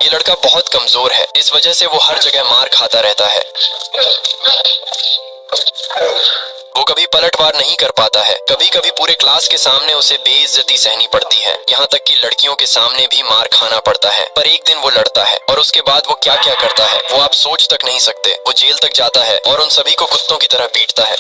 ये लड़का बहुत कमजोर है, इस वजह से वो हर जगह मार खाता रहता है। वो कभी पलटवार नहीं कर पाता है। कभी कभी पूरे क्लास के सामने उसे बेइज्जती सहनी पड़ती है, यहाँ तक कि लड़कियों के सामने भी मार खाना पड़ता है। पर एक दिन वो लड़ता है और उसके बाद वो क्या क्या करता है वो आप सोच तक नहीं सकते। वो जेल तक जाता है और उन सभी को कुत्तों की तरह पीटता है।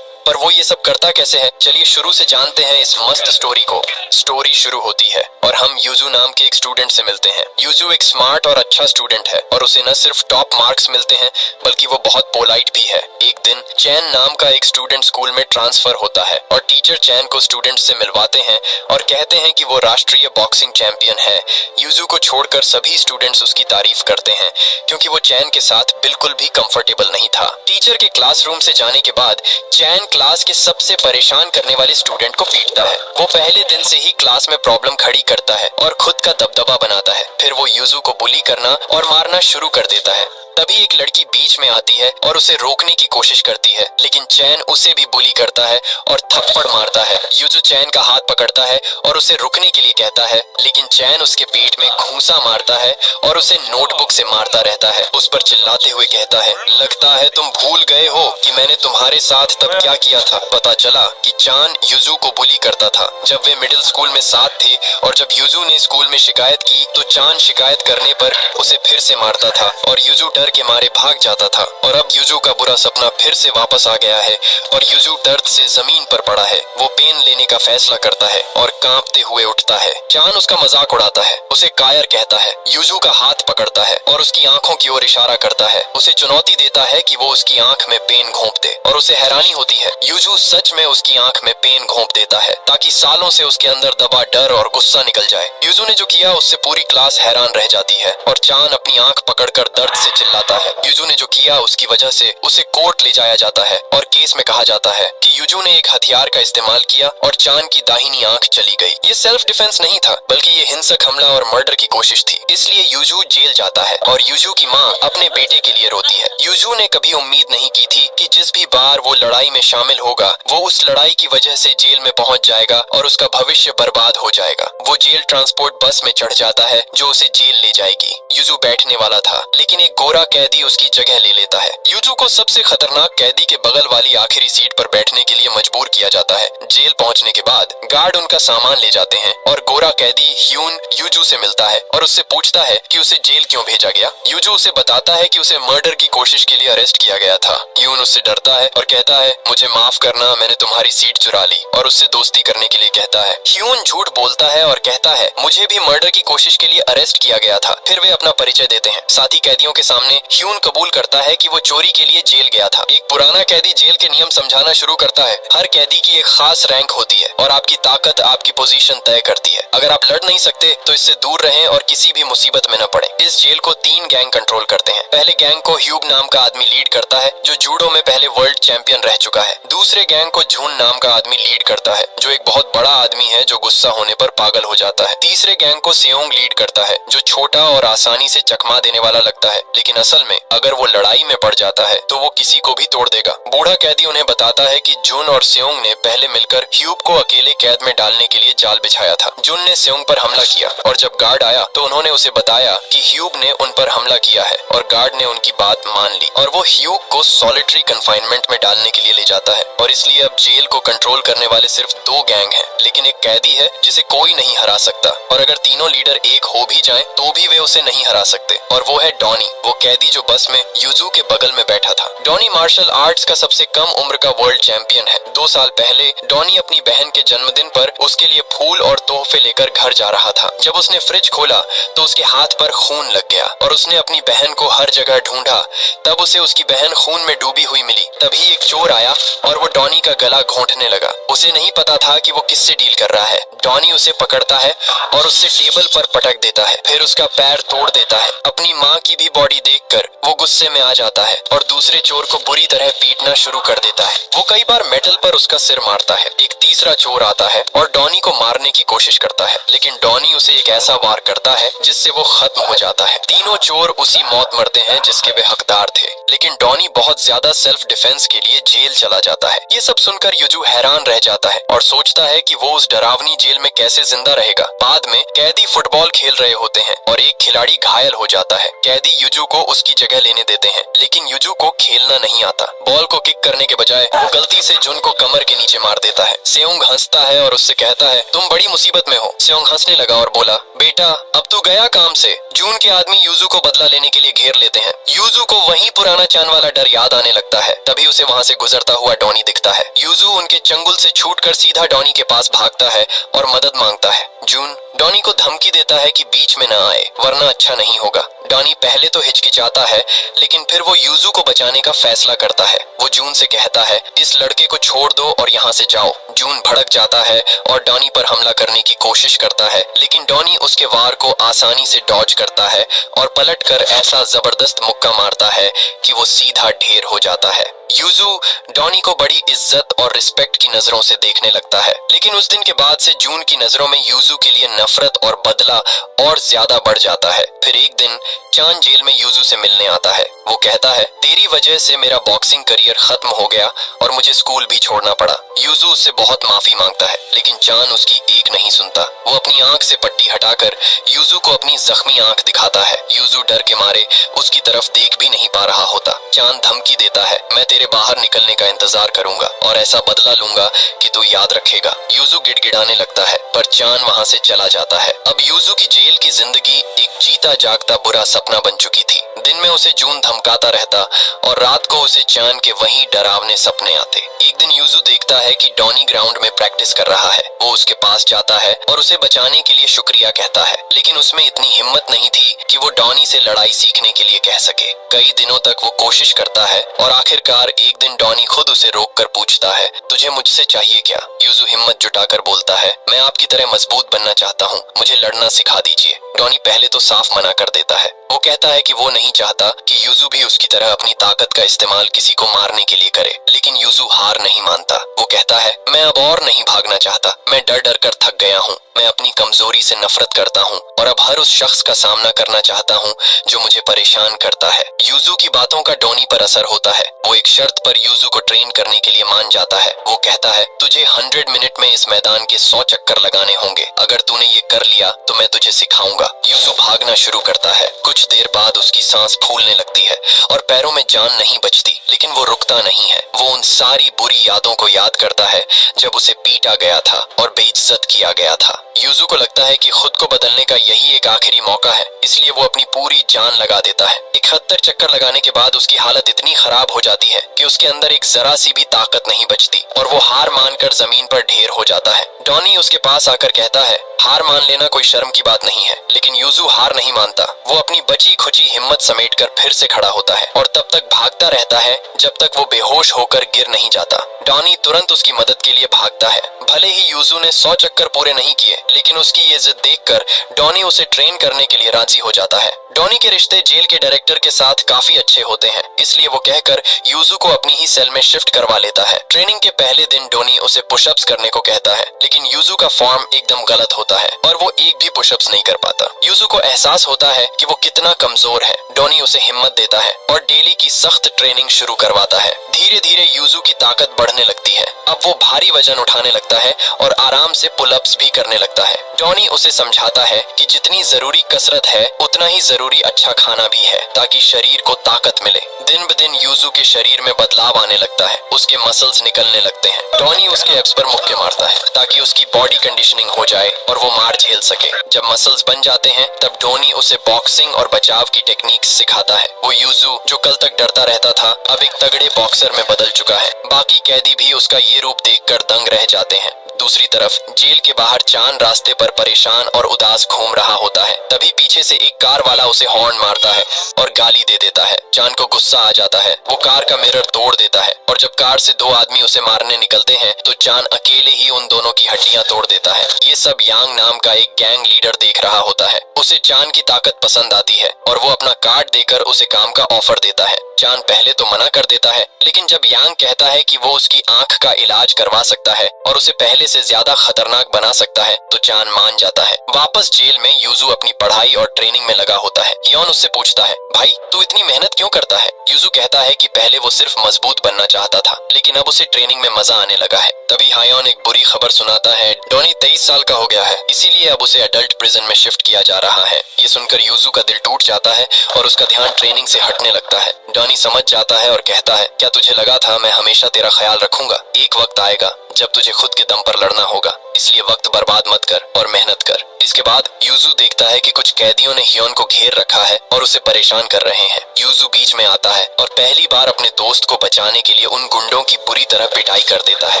पर वो ये सब करता कैसे है, चलिए शुरू से जानते हैं इस मस्त स्टोरी को। स्टोरी शुरू होती है और हम यूजू नाम के एक स्टूडेंट से मिलते हैं। यूजू एक स्मार्ट और अच्छा स्टूडेंट है और उसे न सिर्फ टॉप मार्क्स मिलते हैं बल्कि वो बहुत पोलाइट भी है। एक दिन चैन नाम का एक स्टूडेंट स्कूल में ट्रांसफर होता है और टीचर चैन को स्टूडेंट से मिलवाते हैं और कहते हैं कि वो राष्ट्रीय बॉक्सिंग चैंपियन है। यूजू को छोड़कर सभी स्टूडेंट्स उसकी तारीफ करते हैं क्योंकि वो चैन के साथ बिल्कुल भी कंफर्टेबल नहीं था। टीचर के क्लासरूम से जाने के बाद चैन क्लास के सबसे परेशान करने वाले स्टूडेंट को पीटता है। वो पहले दिन से ही क्लास में प्रॉब्लम खड़ी करता है और खुद का दबदबा बनाता है। फिर वो यूजू को बुली करना और मारना शुरू कर देता है। तभी एक लड़की बीच में आती है और उसे रोकने की कोशिश करती है, लेकिन चैन उसे भी बुली करता है और थप्पड़ मारता है। यूजू चैन का हाथ पकड़ता है और उसे रुकने के लिए कहता है, लेकिन चैन उसके पेट में घूंसा मारता है और उसे नोटबुक से मारता रहता है। उस पर चिल्लाते हुए कहता है, लगता है तुम भूल गए हो कि मैंने तुम्हारे साथ तब क्या किया था। पता चला कि चान यूजू को बुली करता था जब वे मिडिल स्कूल में साथ थे, और जब यूजू ने स्कूल में शिकायत की तो चान शिकायत करने पर उसे फिर से मारता था और यूजू डर के मारे भाग जाता था। और अब यूजू का बुरा सपना फिर से वापस आ गया है और यूजू दर्द से जमीन पर पड़ा है। वो पेन लेने का फैसला करता है और कांपते हुए उठता है। चान उसका मजाक उड़ाता है, उसे कायर कहता है, यूजू का हाथ पकड़ता है और उसकी आंखों की ओर इशारा करता है। उसे चुनौती देता है कि वो उसकी आंख में पेन घोंप दे और उसे हैरानी होती है यूजू सच में उसकी आंख में पेन घोंप देता है ताकि सालों से उसके अंदर दबा डर और गुस्सा निकल जाए। यूजू ने जो किया उससे पूरी क्लास हैरान रह जाती है और चान अपनी आंख पकड़कर दर्द से चिल्लाता है। यूजू ने जो किया उसकी वजह से उसे कोर्ट ले जाया जाता है और केस में कहा जाता है कि यूजू ने एक हथियार का इस्तेमाल किया और चान की दाहिनी आंख चली गई। ये सेल्फ डिफेंस नहीं था बल्कि ये हिंसक हमला और मर्डर की कोशिश थी। इसलिए यूजू जेल जाता है और यूजू की माँ अपने बेटे के लिए रोती है। यूजू ने कभी उम्मीद नहीं की थी कि जिस भी बार वो लड़ाई में शामिल होगा वो उस लड़ाई की वजह से जेल में पहुंच जाएगा और उसका भविष्य बर्बाद हो जाएगा। वो जेल ट्रांसपोर्ट बस में चढ़ जाता है जो उसे जेल ले जाएगी। यूजू बैठने वाला था लेकिन एक गोरा कैदी उसकी जगह ले लेता है। यूजू को सबसे खतरनाक कैदी के बगल वाली आखिरी सीट पर बैठने के लिए मजबूर किया जाता है। जेल पहुंचने के बाद गार्ड उनका सामान ले जाते हैं और गोरा कैदी ह्यून यूजू से मिलता है और उससे पूछता है कि उसे जेल क्यों भेजा गया। यूजू उसे बताता है कि उसे मर्डर की कोशिश के लिए अरेस्ट किया गया था। ह्यून उससे डरता है और कहता है, मुझे माफ करना, मैंने तुम्हारी सीट चुरा ली, और उससे दोस्ती करने के लिए कहता है। ह्यून झूठ बोलता है और कहता है, मुझे भी मर्डर की कोशिश के लिए अरेस्ट किया गया था। फिर वे अपना परिचय देते हैं। साथी कैदियों के सामने ह्यून कबूल करता है कि वो चोरी के लिए जेल गया था। एक पुराना कैदी जेल के नियम समझाना शुरू करता है। हर कैदी की एक खास रैंक होती है और आपकी ताकत आपकी पोजीशन तय करती है। अगर आप लड़ नहीं सकते तो इससे दूर रहें और किसी भी मुसीबत में न पड़े। इस जेल को 3 गैंग कंट्रोल करते हैं। पहले गैंग को ह्यूब नाम का आदमी लीड करता है जो जूडो में पहले वर्ल्ड चैंपियन रह चुका है। दूसरे गैंग को जून नाम का आदमी लीड करता है जो एक बहुत बड़ा आदमी है जो गुस्सा होने पर पागल हो जाता है। तीसरे गैंग को सेओंग लीड करता है जो छोटा और आसानी से चकमा देने वाला लगता है, लेकिन असल में अगर वो लड़ाई में पड़ जाता है तो वो किसी को भी तोड़ देगा। बूढ़ा कैदी उन्हें बताता है कि जून और सेओंग ने पहले मिलकर ह्यूब को अकेले कैद में डालने के लिए जाल बिछाया था। जून ने सेओंग पर हमला किया और जब गार्ड आया तो उन्होंने उसे बताया कि ह्यूब ने उन पर हमला किया है और गार्ड ने उनकी बात मान ली और वो ह्यूब को सॉलिटरी कन्फाइनमेंट में डालने के लिए ले जाता है। और इसलिए अब जेल को कंट्रोल करने वाले सिर्फ 2 गैंग हैं, लेकिन एक कैदी है जिसे कोई नहीं हरा सकता, और अगर तीनों लीडर एक हो भी जाएं तो भी वे उसे नहीं हरा सकते, और वो है डॉनी, वो कैदी जो बस में यूजू के बगल में बैठा था। डॉनी मार्शल आर्ट्स का सबसे कम उम्र का वर्ल्ड चैंपियन है। 2 साल पहले डॉनी अपनी बहन के जन्मदिन पर उसके लिए फूल और तोहफे लेकर घर जा रहा था। जब उसने फ्रिज खोला तो उसके हाथ पर खून लग गया और उसने अपनी बहन को हर जगह ढूंढा। तब उसे उसकी बहन खून में डूबी हुई मिली। तभी एक चोर आया और वो डॉनी का गला घोंटने लगा। उसे नहीं पता था कि वो किससे डील कर रहा है। डॉनी उसे पकड़ता है और उससे टेबल पर पटक देता है, फिर उसका पैर तोड़ देता है। अपनी माँ की भी बॉडी देखकर वो गुस्से में आ जाता है और दूसरे चोर को बुरी तरह पीटना शुरू कर देता है। वो कई बार मेटल पर उसका सिर मारता है। एक तीसरा चोर आता है और डॉनी को मारने की कोशिश करता है, लेकिन डॉनी उसे एक ऐसा वार करता है जिससे वो खत्म हो जाता है। तीनों चोर उसी मौत मरते हैं जिसके वे हकदार थे, लेकिन डॉनी बहुत ज्यादा सेल्फ डिफेंस के लिए जेल चला जाता है। ये सब सुनकर यूजू हैरान रह रह जाता है और सोचता है कि वो उस डरावनी जेल में कैसे जिंदा रहेगा। बाद में कैदी फुटबॉल खेल रहे होते हैं और एक खिलाड़ी घायल हो जाता है। कैदी युजू को उसकी जगह लेने देते हैं, लेकिन युजू को खेलना नहीं आता। बॉल को किक करने के बजाय वो गलती से जुन को कमर के नीचे मार देता है। सेयोंग हंसता है और उससे कहता है, तुम बड़ी मुसीबत में हो। सेयोंग हंसने लगा और बोला, बेटा अब तू गया काम से। जून के आदमी यूजू को बदला लेने के लिए घेर लेते हैं। यूजू को वही पुराना चान वाला डर याद आने लगता है। तभी उसे वहाँ से गुजरता हुआ डॉनी दिखता है। यूजू उनके चंगुल से छूटकर सीधा डॉनी के पास भागता है और मदद मांगता है। जून डॉनी को धमकी देता है कि बीच में न आए वरना अच्छा नहीं होगा। डॉनी पहले तो हिचकिचाता है, लेकिन फिर वो यूजू को बचाने का फैसला करता है। वो जून से कहता है, इस लड़के को छोड़ दो और यहाँ से जाओ। जून भड़क जाता है और डॉनी पर हमला करने की कोशिश करता है, लेकिन डॉनी उसके वार को आसानी से डॉज करता है और पलटकर ऐसा जबरदस्त मुक्का मारता है कि वो सीधा ढेर हो जाता है। यूजू डॉनी को बड़ी इज्जत और रिस्पेक्ट की नजरों से देखने लगता है, लेकिन उस दिन के बाद से जून की नजरों में यूजू के लिए नफरत और बदला और ज्यादा बढ़ जाता है। फिर एक दिन चान जेल में यूजू से मिलने आता है। वो कहता है, तेरी वजह से मेरा बॉक्सिंग करियर खत्म हो गया और मुझे स्कूल भी छोड़ना पड़ा। यूजू उससे बहुत माफी मांगता है, लेकिन चान उसकी एक नहीं सुनता। वो अपनी आंख से पट्टी हटाकर यूजू को अपनी जख्मी आंख दिखाता है। यूजू डर के मारे उसकी तरफ देख भी नहीं पा रहा होता। चान धमकी देता है, मैं तेरे बाहर निकलने का इंतजार करूंगा और ऐसा बदला लूंगा कि तू याद रखेगा। यूजू गिड़गिड़ाने लगता है, पर चान वहां से चला जाता है। अब यूजू की जेल की जिंदगी एक जीता जागता बुरा सपना बन चुकी थी। दिन में उसे जून धमकाता रहता और रात को उसे चान के वही डरावने सपने आते। एक दिन यूजू देखता है कि डॉनी ग्राउंड में प्रैक्टिस कर रहा है। वो उसके पास जाता है और उसे बचाने के लिए शुक्रिया कहता है, लेकिन उसमें इतनी हिम्मत नहीं थी कि वो डॉनी से लड़ाई सीखने के लिए कह सके। कई दिनों तक वो कोशिश करता है और आखिरकार एक दिन डॉनी खुद उसे रोककर पूछता है, तुझे मुझसे चाहिए क्या? यूजू हिम्मत जुटाकर बोलता है, मैं आपकी तरह मजबूत बनना चाहता हूँ, मुझे लड़ना सिखा दीजिए। डॉनी पहले तो साफ मना कर देता है। वो कहता है कि वो नहीं चाहता कि यूजू भी उसकी तरह अपनी ताकत का इस्तेमाल किसी को मारने के लिए करे, लेकिन यूजू हार नहीं मानता। वो कहता है, मैं अब और नहीं भागना चाहता, मैं डर डर कर थक गया हूँ। मैं अपनी कमजोरी से नफरत करता हूँ और अब हर उस शख्स का सामना करना चाहता हूँ जो मुझे परेशान करता है। यूजू की बातों का डॉनी पर असर होता है। वो एक शर्त पर यूजू को ट्रेन करने के लिए मान जाता है। वो कहता है, तुझे 100 मिनट में इस मैदान के 100 चक्कर लगाने होंगे। अगर तूने ये कर लिया तो मैं तुझे सिखाऊंगा। यूजू भागना शुरू करता है। कुछ देर बाद उसकी सांस फूलने लगती है और पैरों में जान नहीं बचती, लेकिन वो रुकता नहीं है। वो उन सारी बुरी यादों को याद करता है जब उसे पीटा गया था और बेइज्जत किया गया था। यूजू को लगता है कि खुद को बदलने का यही एक आखिरी मौका है, इसलिए वो अपनी पूरी जान लगा देता है। 71 चक्कर लगाने के बाद उसकी हालत इतनी खराब हो जाती है कि उसके अंदर एक जरा सी भी ताकत नहीं बचती और वो हार मानकर जमीन पर ढेर हो जाता है। डॉनी उसके पास आकर कहता है, हार मान लेना कोई शर्म की बात नहीं है, लेकिन यूजू हार नहीं मानता। वो अपनी बची खुची हिम्मत समेटकर फिर से खड़ा होता है और तब तक भागता रहता है जब तक वो बेहोश होकर गिर नहीं जाता। डॉनी तुरंत उसकी मदद के लिए भागता है। भले ही यूजू ने 100 चक्कर पूरे नहीं किए, लेकिन उसकी ये जिद देखकर डॉनी उसे ट्रेन करने के लिए राजी हो जाता है। डॉनी के रिश्ते जेल के डायरेक्टर के साथ काफी अच्छे होते हैं, इसलिए वो कहकर यूजू को अपनी ही सेल में शिफ्ट करवा लेता है। ट्रेनिंग के पहले दिन डॉनी उसे पुशअप्स करने को कहता है, लेकिन यूजू का फॉर्म एकदम गलत होता है और वो एक भी पुशअप्स नहीं कर पाता। यूजू को एहसास होता है कि वो कितना कमजोर है। डॉनी उसे हिम्मत देता है और डेली की सख्त ट्रेनिंग शुरू करवाता है। धीरे धीरे यूजू की ताकत बढ़ने लगती है। अब वो भारी वजन उठाने लगता है और आराम से पुलअप्स भी करने लगता है। डॉनी उसे समझाता है कि जितनी जरूरी कसरत है उतना ही जरूरी अच्छा खाना भी है, ताकि शरीर को ताकत मिले। दिन ब दिन यूजू के शरीर में बदलाव आने लगता है। उसके मसल्स निकलने लगते हैं। डॉनी उसके एब्स पर मुक्के मारता है ताकि उसकी बॉडी कंडीशनिंग हो जाए और वो मार झेल सके। जब मसल्स बन जाते हैं तब डॉनी उसे बॉक्सिंग और बचाव की टेक्निक्स सिखाता है। वो यूजू जो कल तक डरता रहता था अब एक तगड़े बॉक्सर में बदल चुका है। बाकी कैदी भी उसका ये रूप देखकर दंग रह जाते हैं। दूसरी तरफ जेल के बाहर चान रास्ते पर परेशान और उदास घूम रहा होता है। तभी पीछे से एक कार वाला उसे हॉर्न मारता है और गाली दे देता है। चान को गुस्सा आ जाता है। वो कार का मिरर तोड़ देता है और जब कार से 2 आदमी उसे मारने निकलते हैं तो चान अकेले ही उन दोनों की हड्डियां तोड़ देता है। ये सब यांग नाम का एक गैंग लीडर देख रहा होता है। उसे चान की ताकत पसंद आती है और वो अपना कार्ड देकर उसे काम का ऑफर देता है। चान पहले तो मना कर देता है, लेकिन जब यांग कहता है कि वो उसकी आंख का इलाज करवा सकता है और उसे पहले पहले से ज्यादा खतरनाक बना सकता है तो चान मान जाता है। वापस जेल में यूजू अपनी पढ़ाई और ट्रेनिंग में लगा होता है। हियोन उससे पूछता है, भाई तू इतनी मेहनत क्यों करता है? यूजू कहता है कि पहले वो सिर्फ मजबूत बनना चाहता था, लेकिन अब उसे ट्रेनिंग में मजा आने लगा है। तभी हायोन एक बुरी खबर सुनाता है, डॉनी 23 साल का हो गया है, इसीलिए अब उसे अडल्ट प्रिजन में शिफ्ट किया जा रहा है। ये सुनकर यूजू का दिल टूट जाता है और उसका ध्यान ट्रेनिंग से हटने लगता है। डॉनी समझ जाता है और कहता है, क्या तुझे लगा था मैं हमेशा तेरा ख्याल रखूंगा? एक वक्त आएगा जब तुझे खुद के दम पर लड़ना होगा, इसलिए वक्त बर्बाद मत कर और मेहनत कर। इसके बाद यूजू देखता है कि कुछ कैदियों ने हियोन को घेर रखा है और उसे परेशान कर रहे हैं। यूजू बीच में आता है और पहली बार अपने दोस्त को बचाने के लिए उन गुंडों की बुरी तरह पिटाई कर देता है।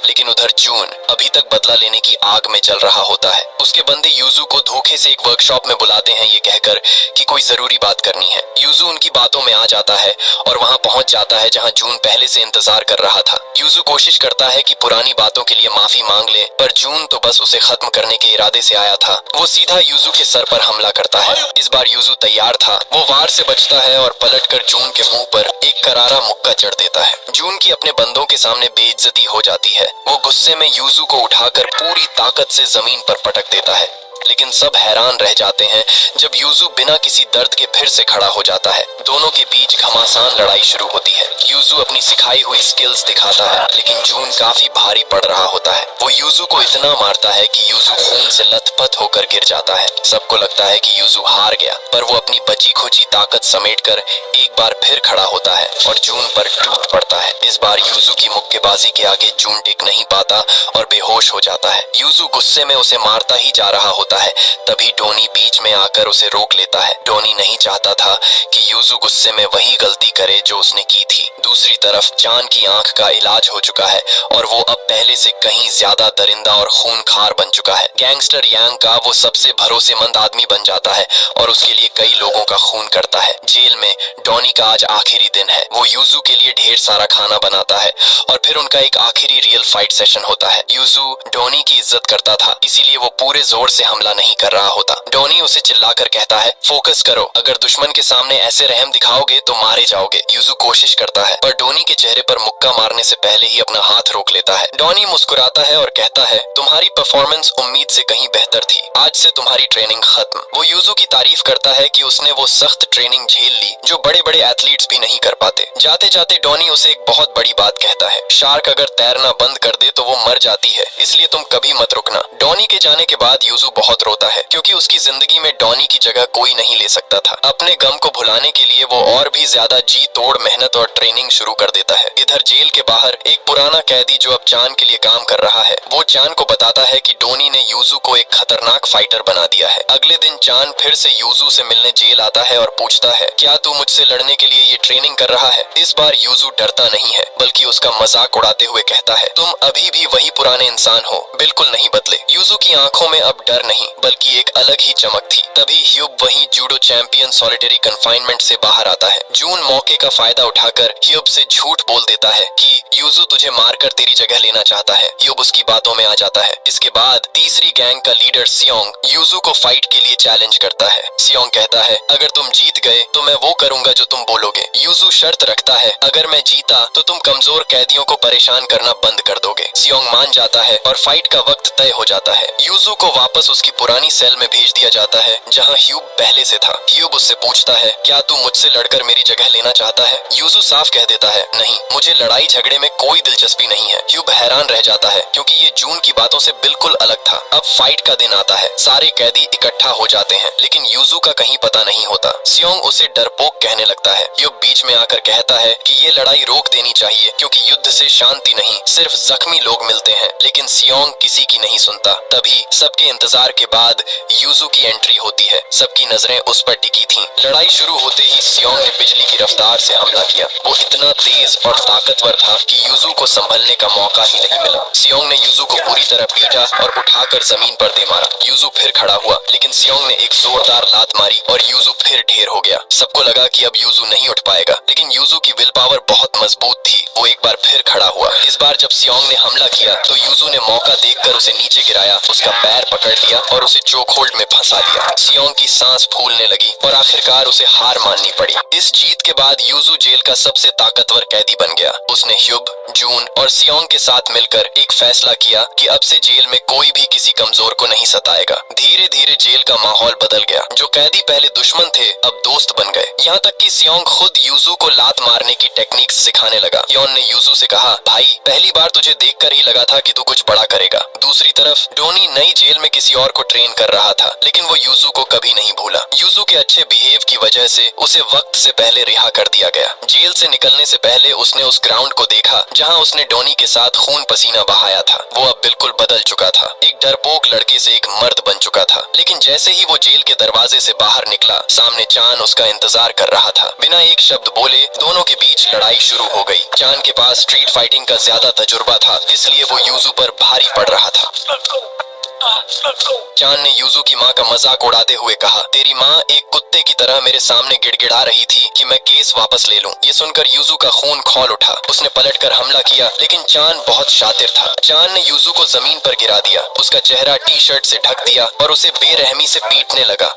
लेकिन उधर जून अभी तक बदला लेने की आग में जल रहा होता है। उसके बंदे यूजू को धोखे से एक वर्कशॉप में बुलाते हैं, ये कहकर कि कोई जरूरी बात करनी है। यूजू उनकी बातों में आ जाता है और वहां पहुंच जाता है जहां जून पहले से इंतजार कर रहा था। यूजू कोशिश करता है कि पुरानी बातों के लिए माफी मांग ले, पर जून तो बस उसे खत्म करने के इरादे से आया था। वो सीधा यूजू के सर पर हमला करता है। इस बार यूजू तैयार था, वो वार से बचता है और पलटकर जून के मुंह पर एक करारा मुक्का जड़ देता है। जून की अपने बंदों के सामने बेइज्जती हो जाती है। वो गुस्से में यूजू को उठाकर पूरी ताकत से जमीन पर पटक देता है, लेकिन सब हैरान रह जाते हैं जब यूजू बिना किसी दर्द के फिर से खड़ा हो जाता है। दोनों के बीच घमासान लड़ाई शुरू होती है। यूजू अपनी सिखाई हुई स्किल्स दिखाता है, लेकिन जून काफी भारी पड़ रहा होता है। वो यूजू को इतना मारता है कि यूजू खून से लथपथ होकर गिर जाता है। सबको लगता है कि यूजू हार गया, पर वो अपनी बची खुची ताकत समेटकर एक बार फिर खड़ा होता है और जून पर टूट पड़ता है। इस बार यूजू की मुक्केबाजी के आगे जून टिक नहीं पाता और बेहोश हो जाता है। यूजू गुस्से में उसे मारता ही जा रहा होता है, तभी डोनी बीच में आकर उसे रोक लेता है। डोनी नहीं चाहता था कि यूजू गुस्से में वही गलती करे जो उसने की थी। दूसरी तरफ चान की आंख का इलाज हो चुका है और वो अब पहले से कहीं ज्यादा दरिंदा और खूनखार बन चुका है। गैंगस्टर यांग का वो सबसे भरोसेमंद आदमी बन जाता है और उसके लिए कई लोगों का खून करता है। जेल में डॉनी का आज आखिरी दिन है। वो यूजू के लिए ढेर सारा खाना बनाता है और फिर उनका एक आखिरी रियल फाइट सेशन होता है। यूजू डॉनी की इज्जत करता था, इसीलिए वो पूरे जोर से हमला नहीं कर रहा होता। डॉनी उसे चिल्लाकर कहता है, फोकस करो, अगर दुश्मन के सामने ऐसे रहम दिखाओगे तो मारे जाओगे। यूजू कोशिश करता है, पर डॉनी के चेहरे पर मुक्का मारने से पहले ही अपना हाथ रोक लेता है। डॉनी मुस्कुराता है और कहता है, तुम्हारी परफॉर्मेंस उम्मीद से कहीं बेहतर थी, आज से तुम्हारी ट्रेनिंग खत्म। वो यूजू की तारीफ करता है कि उसने वो सख्त ट्रेनिंग झेल ली जो बड़े बड़े एथलीट्स भी नहीं कर पाते। जाते जाते डॉनी उसे एक बहुत बड़ी बात कहता है, शार्क अगर तैरना बंद कर दे तो वो मर जाती है, इसलिए तुम कभी मत रुकना। डॉनी के जाने के बाद यूजू बहुत रोता है, क्योंकि उसकी जिंदगी में डॉनी की जगह कोई नहीं ले सकता था। अपने गम को भुलाने के लिए वो और भी ज्यादा जी तोड़ मेहनत और ट्रेनिंग शुरू कर देता है। इधर जेल के बाहर एक पुराना कैदी जो अब चान के लिए काम कर रहा है, वो चान को बताता है कि डोनी ने यूजू को एक खतरनाक फाइटर बना दिया है। अगले दिन चान फिर से यूजू से मिलने जेल आता है और पूछता है, क्या तू मुझसे लड़ने के लिए ये ट्रेनिंग कर रहा है? इस बार यूजू डरता नहीं है, बल्कि उसका मजाक उड़ाते हुए कहता है, तुम अभी भी वही पुराने इंसान हो, बिल्कुल नहीं बदले। यूजू की आंखों में अब डर नहीं बल्कि एक अलग ही चमक थी। तभी ह्यूब वही जूडो चैंपियन सॉलिटरी कन्फाइनमेंट से बाहर आता है। जून मौके का फायदा उठाकर ह्यूब से झूठ बोल देता है कि यूजू तुझे मारकर तेरी जगह लेना चाहता है। ह्यूब उसकी बातों में आ जाता है। इसके बाद तीसरी गैंग का लीडर सियोंग यूजू को फाइट के लिए चैलेंज करता है। सियोंग कहता है, अगर तुम जीत गए तो मैं वो करूंगा जो तुम बोलोगे। यूजू शर्त रखता है, अगर मैं जीता तो तुम कमजोर कैदियों को परेशान करना बंद कर दोगे। सियोंग मान जाता है और फाइट का वक्त तय हो जाता है। यूजू को वापस उसकी पुरानी सेल में भेज दिया जाता है जहां ह्यूब पहले से था। ह्यूब उससे पूछता है, क्या तू मुझसे लड़कर मेरी जगह लेना चाहता है? यूजू साफ कह देता है, नहीं, मुझे लड़ाई झगड़े में कोई दिलचस्पी नहीं है। ह्यूब हैरान रह जाता है क्योंकि ये जून की बातों से बिल्कुल अलग था। अब फाइट का दिन आता है। सारे कैदी इकट्ठा हो जाते हैं, लेकिन यूजू का कहीं पता नहीं होता। सियोंग उसे डरपोक कहने लगता है। ह्यूब बीच में आकर कहता है कि ये लड़ाई रोक देनी चाहिए क्योंकि युद्ध से शांति नहीं, सिर्फ जख्मी लोग मिलते हैं। लेकिन सियोंग किसी की नहीं सुनता। तभी सबके इंतजार के बाद यूजू की एंट्री होती है। सबकी नजरें उस पर टिकी थीं। लड़ाई शुरू होते ही सियोंग ने बिजली की रफ्तार से हमला किया। वो इतना तेज और ताकतवर था कि यूजू को संभलने का मौका ही नहीं मिला। सियोंग ने यूजू को पूरी तरह पीटा और उठाकर जमीन पर दे मारा। यूजू फिर खड़ा हुआ, लेकिन सियोंग ने एक जोरदार लात मारी और यूजू फिर ढेर हो गया। सबको लगा कि अब यूजू नहीं उठ पाएगा, लेकिन यूजू की विल पावर बहुत मजबूत थी। वो एक बार फिर खड़ा हुआ। इस बार जब सियोंग ने हमला किया तो यूजू ने मौका देखकर उसे नीचे गिराया, उसका पैर पकड़ लिया और उसे चोक होल्ड में फंसा लिया। सियोंग की सांस फूलने लगी और आखिरकार उसे हार माननी पड़ी। इस जीत के बाद यूजू जेल का सबसे ताकतवर कैदी बन गया। उसने ह्यूब, जून और सियोंग के साथ मिलकर एक फैसला किया कि अब से जेल में कोई भी किसी कमजोर को नहीं सताएगा। धीरे धीरे जेल का माहौल बदल गया। जो कैदी पहले दुश्मन थे अब दोस्त बन गए। यहाँ तक कि सियोंग खुद यूजू को लात मारने की टेक्निक्स सिखाने लगा। योन ने यूजू से कहा, भाई पहली बार तुझे देखकर ही लगा था कि तू कुछ बड़ा करेगा। दूसरी तरफ डोनी नई जेल में किसी और को ट्रेन कर रहा था, लेकिन वो यूजू को कभी नहीं भूला। यूजू के अच्छे बिहेव की वजह से उसे वक्त से पहले रिहा कर दिया गया। जेल से निकलने से पहले उसने उस ग्राउंड को देखा जहाँ उसने डोनी के साथ खून पसीना बहाया था। वो अब बिल्कुल बदल चुका था। एक डरपोक लड़के से एक मर्द बन चुका था। लेकिन जैसे ही वो जेल के दरवाजे से बाहर निकला, सामने चान उसका इंतजार कर रहा था। बिना एक शब्द बोले दोनों के बीच लड़ाई शुरू हो गई। चान के पास स्ट्रीट फाइटिंग का ज्यादा तजुर्बा था, इसलिए वो यूजू पर भारी पड़ रहा था। चान ने यूजू की माँ का मजाक उड़ाते हुए कहा, तेरी माँ एक कुत्ते की तरह मेरे सामने गिड़गिड़ा रही थी कि मैं केस वापस ले लूं। ये सुनकर यूजू का खून खौल उठा। उसने पलटकर हमला किया, लेकिन चान बहुत शातिर था। चान ने यूजू को जमीन पर गिरा दिया, उसका चेहरा टी शर्ट से ढक दिया और उसे बेरहमी से पीटने लगा।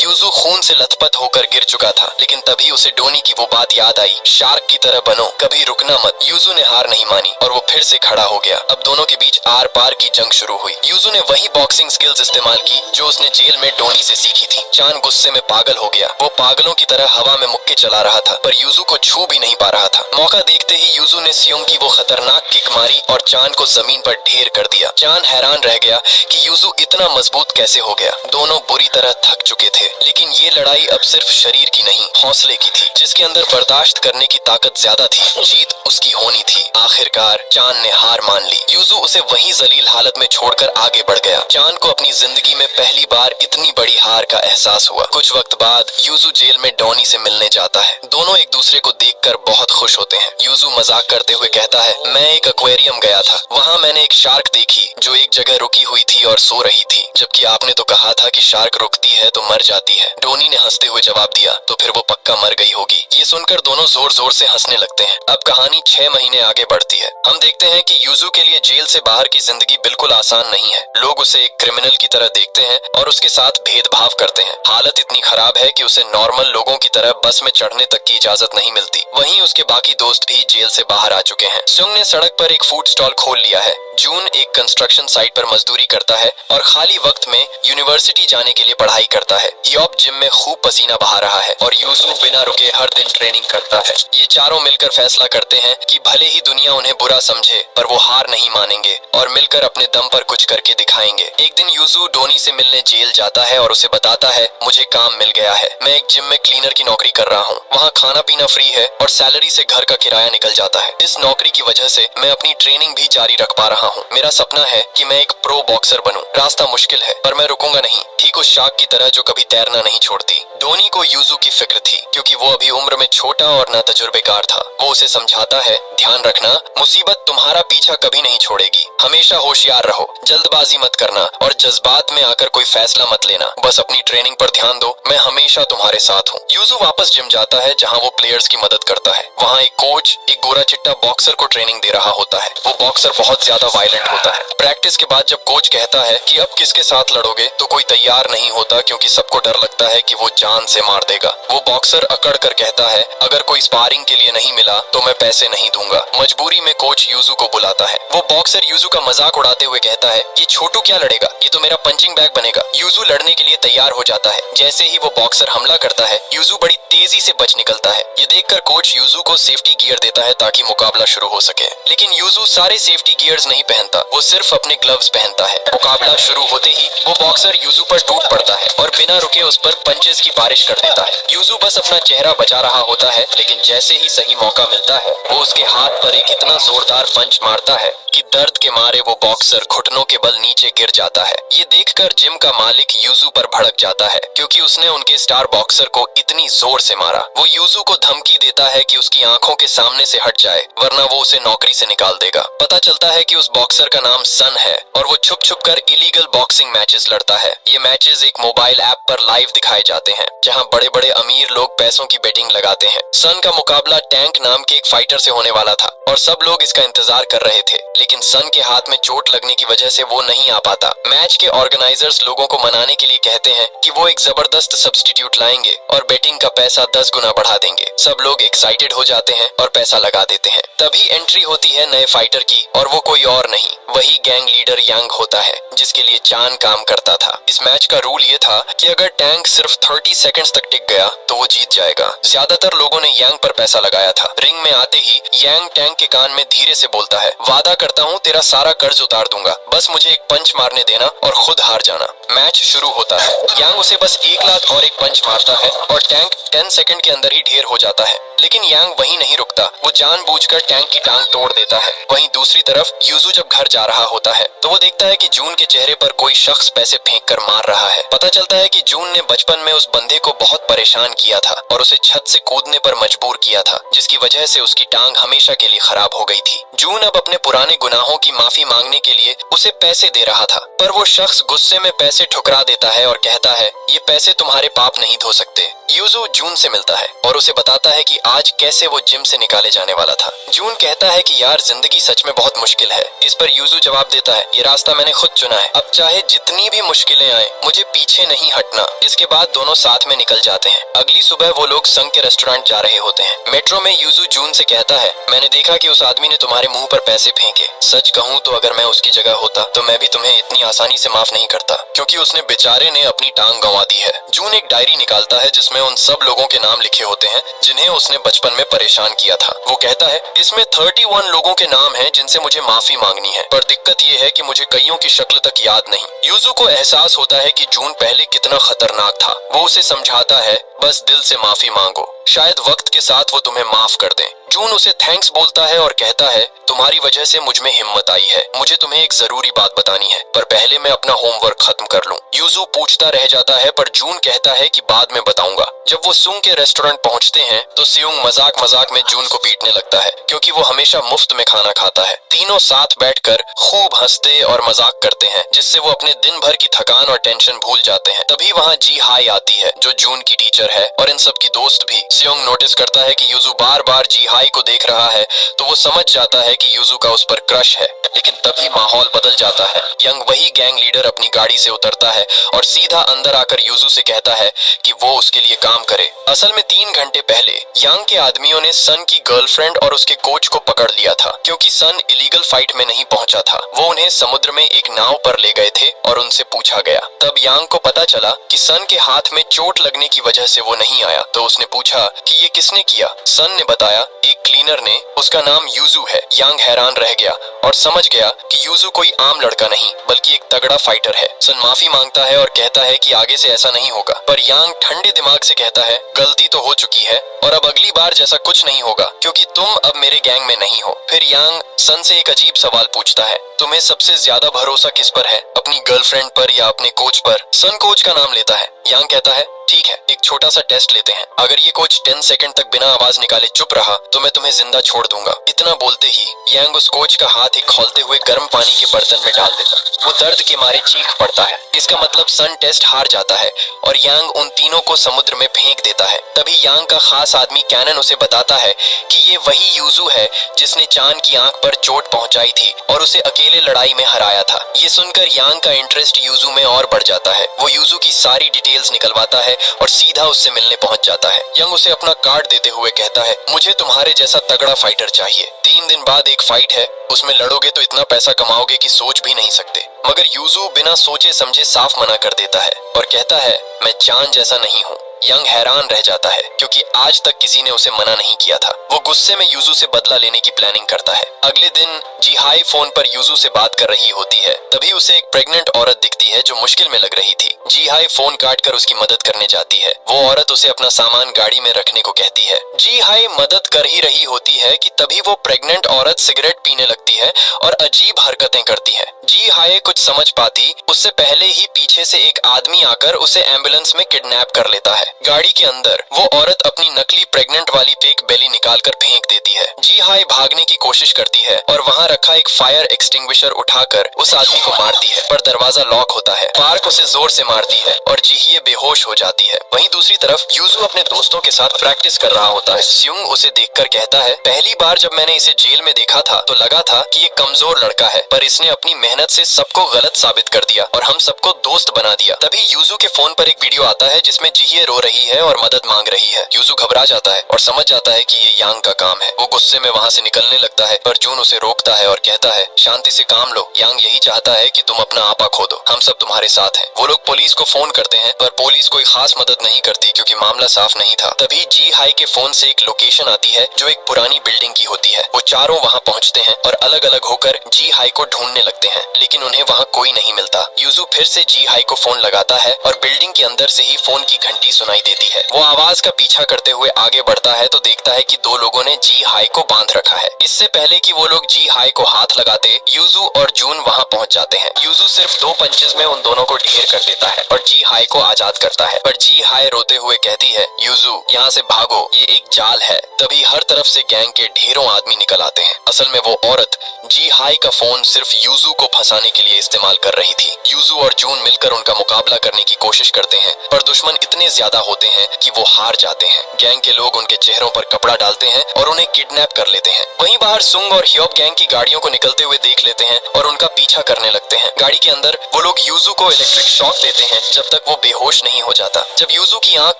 यूजू खून से लथपथ होकर गिर चुका था, लेकिन तभी उसे डोनी की वो बात याद आई, शार्क की तरह बनो, कभी रुकना मत। यूजू ने हार नहीं मानी और वो फिर से खड़ा हो गया। अब दोनों के बीच आर पार की जंग शुरू हुई। यूजू ने वही बॉक्सिंग स्किल्स इस्तेमाल की जो उसने जेल में डोनी से सीखी थी। चान गुस्से में पागल हो गया। वो पागलों की तरह हवा में मुक्के चला रहा था, पर यूजू को छू भी नहीं पा रहा था। मौका देखते ही यूजू ने सियोंग की वो खतरनाक किक मारी और चान को जमीन पर ढेर कर दिया। चान हैरान रह गया कि यूजू इतना मजबूत कैसे हो गया। दोनों बुरी तरह थक चुके थे, लेकिन ये लड़ाई अब सिर्फ शरीर की नहीं, हौसले की थी। जिसके अंदर बर्दाश्त करने की ताकत ज्यादा थी, जीत उसकी होनी थी। आखिरकार चान ने हार मान ली। यूजू उसे वहीं जलील हालत में छोड़कर आगे बढ़ गया। चान को अपनी जिंदगी में पहली बार इतनी बड़ी हार का एहसास हुआ। कुछ वक्त बाद यूजू जेल में डोनी से मिलने जाता है। दोनों एक दूसरे को देखकर बहुत खुश होते हैं। यूजू मजाक करते हुए कहता है, मैं एक एक्वेरियम गया था, वहाँ मैंने एक शार्क देखी जो एक जगह रुकी हुई थी और सो रही थी, जबकि आपने तो कहा था कि शार्क रुकती है तो मर जाती है। डोनी ने हंसते हुए जवाब दिया, तो फिर वो पक्का मर गई होगी। ये सुनकर दोनों जोर जोर से हंसने लगते हैं। अब कहानी 6 महीने आगे बढ़ती है। हम देखते हैं कि यूजू के लिए जेल से बाहर की जिंदगी बिल्कुल आसान नहीं है। लोग उसे एक क्रिमिनल की तरह देखते हैं और उसके साथ भेदभाव करते हैं। हालत इतनी खराब है कि उसे नॉर्मल लोगों की तरह बस में चढ़ने तक की इजाजत नहीं मिलती। वहीं उसके बाकी दोस्त भी जेल से बाहर आ चुके हैं। सुंग ने सड़क पर एक फूड स्टॉल खोल लिया है। जून एक कंस्ट्रक्शन साइट पर मजदूरी करता है और खाली वक्त में यूनिवर्सिटी जाने के लिए पढ़ाई करता है। ह्योब जिम में खूब पसीना बहा रहा है और यूजू बिना रुके हर दिन ट्रेनिंग करता है। ये चारों मिलकर फैसला करते हैं कि भले ही दुनिया उन्हें बुरा समझे, पर वो हार नहीं मानेंगे और मिलकर अपने दम पर कुछ करके दिखाएंगे। एक दिन यूजू डोनी से मिलने जेल जाता है और उसे बताता है, मुझे काम मिल गया है, मैं एक जिम में क्लीनर की नौकरी कर रहा हूँ। वहाँ खाना पीना फ्री है और सैलरी से घर का किराया निकल जाता है। इस नौकरी की वजह से मैं अपनी ट्रेनिंग भी जारी रख पा रहा हूँ। मेरा सपना है कि मैं एक प्रो बॉक्सर बनूं। रास्ता मुश्किल है, पर मैं रुकूंगा नहीं, ठीक उस शार्क की तरह जो कभी तैरना नहीं छोड़ती। डोनी को यूजू की फिक्र थी, क्योंकि वो अभी उम्र में छोटा और ना तजुर्बेकार था। वो उसे समझाता है, ध्यान रखना, मुसीबत तुम्हारा पीछा कभी नहीं छोड़ेगी। हमेशा होशियार रहो, जल्दबाजी मत करना और जज्बात में आकर कोई फैसला मत लेना। बस अपनी ट्रेनिंग पर ध्यान दो, मैं हमेशा तुम्हारे साथ हूँ। यूजू वापस जिम जाता है जहाँ वो प्लेयर्स की मदद करता है। वहाँ एक कोच एक गोरा चिट्टा बॉक्सर को ट्रेनिंग दे रहा होता है। वो बॉक्सर बहुत ज्यादा वायलेंट होता है। प्रैक्टिस के बाद जब कोच कहता है कि अब किसके साथ लड़ोगे, तो कोई तैयार नहीं होता, क्योंकि सबको डर लगता है कि वो जान से मार देगा। वो बॉक्सर अकड़ कर कहता है, अगर कोई स्पारिंग के लिए नहीं मिला तो मैं पैसे नहीं दूंगा। मजबूरी में कोच यूजू को बुलाता है। वो बॉक्सर यूजू का मजाक उड़ाते हुए कहता है, ये छोटू क्या लड़ेगा, ये तो मेरा पंचिंग बैग बनेगा। यूजू लड़ने के लिए तैयार हो जाता है। जैसे ही वो बॉक्सर हमला करता है, यूजू बड़ी तेजी से बच निकलता है। ये देखकर कोच यूजू को सेफ्टी गियर देता है ताकि मुकाबला शुरू हो सके। लेकिन यूजू सारे सेफ्टी गियर्स नहीं पहनता, वो सिर्फ अपने ग्लव्स पहनता है। मुकाबला शुरू होते ही वो बॉक्सर यूजू पर टूट पड़ता है और बिना रुके उस पर पंचेस की बारिश कर देता है। यूजू बस अपना चेहरा बचा रहा होता है, लेकिन जैसे ही सही मौका मिलता है, वो उसके हाथ पर एक इतना जोरदार पंच मारता है कि दर्द के मारे वो बॉक्सर घुटनों के बल नीचे गिर जाता है। ये देखकर जिम का मालिक यूजू पर भड़क जाता है, क्योंकि उसने उनके स्टार बॉक्सर को इतनी जोर से मारा। वो यूजू को धमकी देता है कि उसकी आंखों के सामने से हट जाए, वरना वो उसे नौकरी से निकाल देगा। पता चलता है कि उस बॉक्सर का नाम सन है और वो छुप छुप कर इलीगल बॉक्सिंग मैचेस लड़ता है। ये मैचेस एक मोबाइल ऐप पर पर लाइव दिखाए जाते हैं, जहां बड़े बड़े अमीर लोग पैसों की बेटिंग लगाते हैं। सन का मुकाबला टैंक नाम के एक फाइटर से होने वाला था और सब लोग इसका इंतजार कर रहे थे, लेकिन सन के हाथ में चोट लगने की वजह से वो नहीं आ पाता। मैच के ऑर्गेनाइजर्स लोगों को मनाने के लिए कहते हैं कि वो एक जबरदस्त सब्स्टिट्यूट लाएंगे और बेटिंग का पैसा 10 गुना बढ़ा देंगे। सब लोग एक्साइटेड हो जाते हैं और पैसा लगा देते हैं। तभी एंट्री होती है नए फाइटर की, और वो कोई और नहीं, वही गैंग लीडर यांग होता है, जिसके लिए चान काम करता था। इस मैच का रूल ये था कि अगर टैंक सिर्फ 30 सेकंड्स तक टिक गया तो वो जीत जाएगा। ज्यादातर लोगों ने यांग पर पैसा लगाया था। रिंग में आते ही यांग टैंक के कान में धीरे से बोलता है, वादा करता हूँ तेरा सारा कर्ज उतार दूंगा, बस मुझे एक पंच मारने देना और खुद हार जाना। मैच शुरू होता है। यांग उसे बस एक लात और एक पंच मारता है और टैंक 10 सेकंड के अंदर ही ढेर हो जाता है। लेकिन यांग वहीं नहीं रुकता, वो जानबूझकर टैंक की टांग तोड़ देता है। वहीं दूसरी तरफ यूजू जब घर जा रहा होता है तो वो देखता है कि जून के चेहरे पर कोई शख्स पैसे फेंक कर मार रहा है। पता चलता है कि जून ने बचपन में उस बंदे को बहुत परेशान किया था और उसे छत से कूदने पर मजबूर किया था, जिसकी वजह से उसकी टांग हमेशा के लिए खराब हो गई थी। जून अब अपने पुराने गुनाहों की माफी मांगने के लिए उसे पैसे दे रहा था, पर वो शख्स गुस्से में पैसे ठुकरा देता है और कहता है, ये पैसे तुम्हारे पाप नहीं धो सकते। यूजू जून से मिलता है और उसे बताता है कि आज कैसे वो जिम से निकाले जाने वाला था। जून कहता है कि यार जिंदगी सच में बहुत मुश्किल है। इस पर यूजू जवाब देता है, ये रास्ता मैंने खुद चुना है, अब चाहे जितनी भी मुश्किलें आए मुझे पीछे नहीं हटना। इसके बाद दोनों साथ में निकल जाते हैं। अगली सुबह वो लोग संग के रेस्टोरेंट जा रहे होते हैं। मेट्रो में यूजू जून से कहता है, मैंने देखा कि उस आदमी ने तुम्हारे मुंह पर पैसे फेंके। सच कहूँ तो अगर मैं उसकी जगह होता तो मैं भी तुम्हें इतनी आसानी से माफ नहीं करता, क्योंकि उसने बेचारे ने अपनी टांग गंवा दी है। जून एक डायरी निकालता है जिसमें उन सब लोगों के नाम लिखे होते हैं जिन्हें उसने बचपन में परेशान किया था। वो कहता है, इसमें 31 लोगों के नाम हैं जिनसे मुझे माफी मांगनी है, पर दिक्कत ये है कि मुझे कईयों की शक्ल तक याद नहीं। यूजू को एहसास होता है कि जून पहले कितना खतरनाक था। वो उसे समझाता है, बस दिल से माफी मांगो, शायद वक्त के साथ वो तुम्हें माफ कर दें। जून उसे थैंक्स बोलता है और कहता है, तुम्हारी वजह से मुझ में हिम्मत आई है, मुझे तुम्हें एक जरूरी बात बतानी है, पर पहले मैं अपना होमवर्क खत्म कर लूं। यूजू पूछता रह जाता है, पर जून कहता है कि बाद में बताऊंगा। जब वो सुंग के रेस्टोरेंट पहुंचते हैं तो सियुंग मजाक मजाक में जून को पीटने लगता है, क्योंकि वो हमेशा मुफ्त में खाना खाता है। तीनों साथ बैठकर खूब हंसते और मजाक करते हैं, जिससे वो अपने दिन भर की थकान और टेंशन भूल जाते हैं। तभी वहाँ जी हाई आती है, जो जून की टीचर है और इन सब की दोस्त भी। सियोंग नोटिस करता है कि यूजू बार बार जी हाई को देख रहा है, तो वो समझ जाता है कि यूजू का उस पर क्रश है। लेकिन तभी माहौल बदल जाता है। यंग वही गैंग लीडर अपनी गाड़ी से उतरता है और सीधा अंदर आकर यूजू से कहता है कि वो उसके लिए काम करे। असल में 3 घंटे पहले यांग के आदमियों ने सन की गर्लफ्रेंड और उसके कोच को पकड़ लिया था, क्योंकि सन इलीगल फाइट में नहीं पहुंचा था। वो उन्हें समुद्र में एक नाव पर ले गए थे और उनसे पूछा गया। तब यांग को पता चला कि सन के हाथ में चोट लगने की वजह से वो नहीं आया, तो उसने पूछा कि ये किसने किया। सन ने बताया, एक क्लीनर ने, उसका नाम यूजू है। यांग हैरान रह गया और समझ गया कि यूजू कोई आम लड़का नहीं बल्कि एक तगड़ा फाइटर है। सन माफी मांगता है और कहता है कि आगे से ऐसा नहीं होगा, पर यांग ठंडे दिमाग से कहता है, गलती तो हो चुकी है और अब अगली बार जैसा कुछ नहीं होगा, क्योंकि तुम अब मेरे गैंग में नहीं हो। फिर यांग सन से एक अजीब सवाल पूछता है, तुम्हें सबसे ज्यादा भरोसा किस पर है, अपनी गर्लफ्रेंड पर या अपने कोच पर। सन कोच का नाम लेता है। यांग कहता है, ठीक है, एक छोटा सा टेस्ट लेते हैं, अगर ये कोच 10 सेकंड तक बिना आवाज निकाले चुप रहा तो मैं तुम्हें जिंदा छोड़ दूंगा। इतना बोलते ही यांग उस कोच का हाथ एक खौलते हुए गर्म पानी के बर्तन में डाल देता। वो दर्द के मारे चीख पड़ता है। इसका मतलब सन टेस्ट हार जाता है और यांग उन तीनों को समुद्र में फेंक देता है। तभी यांग का खास आदमी कैनन उसे बताता है कि ये वही यूजू है जिसने चान की आंख पर चोट पहुंचाई थी और उसे अकेले लड़ाई में हराया था। ये सुनकर यांग का इंटरेस्ट यूजू में और बढ़ जाता है। वो यूजू की सारी डिटेल्स निकलवाता है और सीधा उससे मिलने पहुंच जाता है। यंग उसे अपना कार्ड देते हुए कहता है, मुझे तुम्हारे जैसा तगड़ा फाइटर चाहिए। 3 दिन बाद एक फाइट है, उसमें लड़ोगे तो इतना पैसा कमाओगे कि सोच भी नहीं सकते। मगर यूजू बिना सोचे समझे साफ मना कर देता है और कहता है, मैं चांद जैसा नहीं हूँ। यंग हैरान रह जाता है, क्योंकि आज तक किसी ने उसे मना नहीं किया था। वो गुस्से में यूजू से बदला लेने की प्लानिंग करता है। अगले दिन जीहाई फोन पर यूजू से बात कर रही होती है। तभी उसे एक प्रेग्नेंट औरत दिखती है जो मुश्किल में लग रही थी। जीहाई फोन काट कर उसकी मदद करने जाती है। वो औरत उसे अपना सामान गाड़ी में रखने को कहती है। जीहाई मदद कर ही रही होती है कि तभी वो प्रेग्नेंट औरत सिगरेट पीने लगती है और अजीब हरकतें करती है। जीहाई कुछ समझ पाती उससे पहले ही पीछे से एक आदमी आकर उसे एम्बुलेंस में किडनैप कर लेता है। गाड़ी के अंदर वो औरत अपनी नकली प्रेग्नेंट वाली फेक बेली निकालकर फेंक देती है। जी हाई भागने की कोशिश करती है और वहाँ रखा एक फायर एक्सटिंग्विशर उठाकर उस आदमी को मारती है, पर दरवाजा लॉक होता है। पार्क उसे जोर से मारती है और जीहिए बेहोश हो जाती है। वहीं दूसरी तरफ यूजू अपने दोस्तों के साथ प्रैक्टिस कर रहा होता है। स्युंग उसे देखकर कहता है, पहली बार जब मैंने इसे जेल में देखा था तो लगा था कि ये कमजोर लड़का है, पर इसने अपनी मेहनत से सबको गलत साबित कर दिया और हम सबको दोस्त बना दिया। तभी यूजू के फोन पर एक वीडियो आता है जिसमें जीहिए रो रही है और मदद मांग रही है। यूजू घबरा जाता है और समझ जाता है कि ये यांग का काम है। वो गुस्से में वहाँ से निकलने लगता है, पर जून उसे रोकता है और कहता है, शांति से काम लो, यांग यही चाहता है कि तुम अपना आपा खो दो, हम सब तुम्हारे साथ हैं। वो लोग पुलिस को फोन करते हैं, पर पुलिस कोई खास मदद नहीं करती क्योंकि मामला साफ नहीं था। तभी जी हाई के फोन से एक लोकेशन आती है जो एक पुरानी बिल्डिंग की होती है। वो चारों वहाँ पहुँचते हैं और अलग अलग होकर जी हाई को ढूंढने लगते हैं, लेकिन उन्हें वहाँ कोई नहीं मिलता। यूजू फिर से जी हाई को फोन लगाता है और बिल्डिंग के अंदर से ही फोन की घंटी सुनाई देती है। वो आवाज का पीछा करते हुए आगे बढ़ता है तो देखता है कि दो लोगों ने जी हाई को बांध रखा है। इससे पहले कि वो लोग जी हाई को हाथ लगाते, यूजू और जून वहाँ पहुँच जाते हैं। यूजू सिर्फ 2 पंचेस में उन दोनों को ढेर कर देता है और जी हाई को आजाद करता है, पर जी हाई रोते हुए कहती है, यूजू यहाँ से भागो, ये एक जाल है। तभी हर तरफ से गैंग के ढेरों आदमी निकल आते हैं। असल में वो औरत जी हाई का फोन सिर्फ यूजू को फंसाने के लिए इस्तेमाल कर रही थी। यूजू और जून मिलकर उनका मुकाबला करने की कोशिश करते हैं, पर दुश्मन इतने ज्यादा होते हैं कि वो हार जाते हैं। गैंग के लोग उनके चेहरों पर कपड़ा डालते हैं और उन्हें किडनैप कर लेते हैं। वहीं बाहर सुंग और ह्योब गैंग की गाड़ियों को निकलते हुए देख लेते हैं और उनका पीछा करने लगते हैं। गाड़ी के अंदर वो लोग यूजू को इलेक्ट्रिक शॉक देते हैं जब तक वो बेहोश नहीं हो जाता। जब यूजू की आंख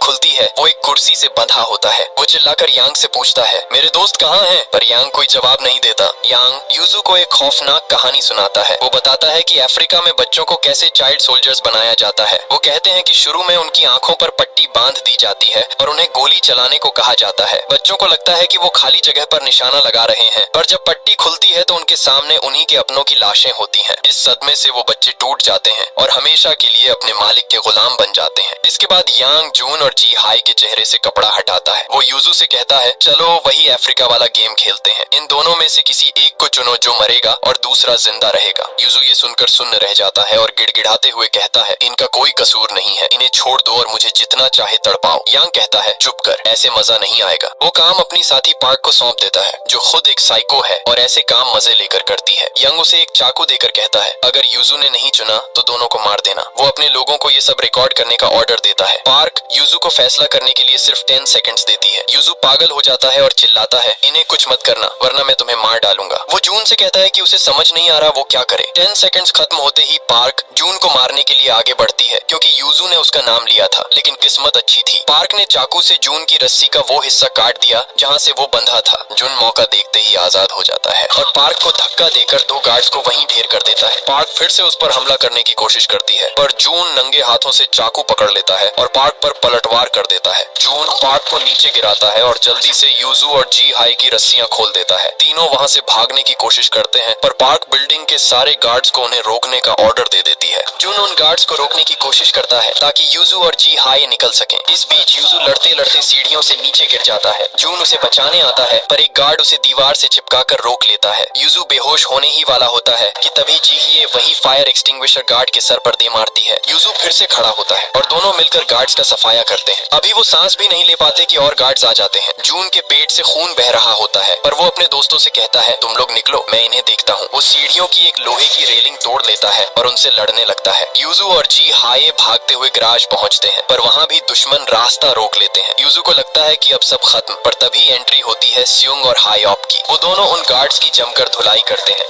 खुलती है, वो एक कुर्सी से बंधा होता है। वो चिल्लाकर यांग से पूछता है, मेरे दोस्त कहाँ हैं? पर यांग कोई जवाब नहीं देता। यांग यूजू को एक खौफनाक कहानी सुनाता है। वो बताता है कि अफ्रीका में बच्चों को कैसे चाइल्ड सोल्जर्स बनाया जाता है। वो कहते हैं कि शुरू में उनकी आंखों पर पट्टी बांध दी जाती है और उन्हें गोली चलाने को कहा जाता है। बच्चों को लगता है कि वो खाली जगह पर निशाना लगा रहे हैं, पर जब पट्टी खुलती है तो उनके सामने उन्हीं के अपनों की लाशें होती हैं। इस सदमे से वो बच्चे टूट जाते हैं और हमेशा के लिए अपने मालिक के गुलाम बन जाते हैं। इसके बाद यांग, जून और जी हाई के चेहरे से कपड़ा हटाता है। वो यूजू से कहता है, चलो वही अफ्रीका वाला गेम खेलते हैं। इन दोनों में से किसी एक को चुनो जो मरेगा और दूसरा जिंदा रहेगा। यूजू ये सुनकर सुन्न रह जाता है और गिड़गिड़ाते हुए कहता है, इनका कोई कसूर नहीं है, इन्हें छोड़ दो और मुझे जितना चाहे तड़पाओ। यांग कहता है, चुप कर, ऐसे मजा नहीं आएगा। वो काम अपनी साथी पार्क को सौंप देता है, जो खुद एक साइको है और ऐसे काम मजे लेकर करती है। यंग उसे एक चाकू देकर कहता है, अगर यूजू ने नहीं चुना तो दोनों को मार देना। वो अपने लोगों को ये सब रिकॉर्ड करने का ऑर्डर देता है। पार्क यूजू को फैसला करने के लिए सिर्फ 10 सेकंड्स देती है। यूजू पागल हो जाता है और चिल्लाता है, इन्हें कुछ मत करना वरना मैं तुम्हें मार डालूंगा। वो जून से कहता है कि उसे समझ नहीं आ रहा वो क्या करे। 10 सेकंड्स खत्म होते ही पार्क जून को मारने के लिए आगे बढ़ती है, क्योंकि यूजू ने उसका नाम लिया था। लेकिन किस्मत अच्छी थी, पार्क ने चाकू से जून की रस्सी का वो हिस्सा काट दिया जहाँ से वो बंधा था। जून मौका देखते ही आजाद हो जाता है और पार्क को धक्का देकर 2 गार्ड्स को वहीं ढेर कर देता है। पार्क फिर से उस पर हमला करने की कोशिश करती है, पर जून नंगे हाथों से चाकू पकड़ लेता है और पार्क पर पलटवार कर देता है। जून पार्क को नीचे गिराता है और जल्दी से यूजू और जी हाई की रस्सियां खोल देता है। तीनों वहाँ से भागने की कोशिश करते हैं, पर पार्क बिल्डिंग के सारे गार्ड्स को उन्हें रोकने का ऑर्डर दे देती है। जून उन गार्ड्स को रोकने की कोशिश करता है ताकि यूजू और जी हाई निकल सकें। इस बीच यूजू लड़ते लड़ते सीढ़ियों से नीचे गिर जाता है। जून उसे बचाने आता है, पर एक गार्ड उसे दीवार से चिपकाकर रोक लेता है। यूजू बेहोश होने ही वाला होता है कि तभी जीहिए वही फायर एक्सटिंग्विशर गार्ड के सर पर दे मारती है। यूजू फिर से खड़ा होता है और दोनों मिलकर गार्ड्स का सफाया करते हैं। अभी वो सांस भी नहीं ले पाते कि और गार्ड्स आ जाते हैं। जून के पेट से खून बह रहा होता है, पर वो अपने दोस्तों से कहता है, तुम लोग निकलो, मैं इन्हें देखता हूँ। वो सीढ़ियों की एक लोहे की रेलिंग तोड़ लेता है और उनसे लड़ने लगता है। यूजू और जी हाई भागते हुए गैराज पहुंचते हैं, पर वहाँ भी दुश्मन रास्ता रोक लेते हैं। यूजू को लगता है कि अब सब खत्म, पर तभी एंट्री होती है स्युंग और हायऑप की। वो दोनों उन गार्ड्स की जमकर धुलाई करते हैं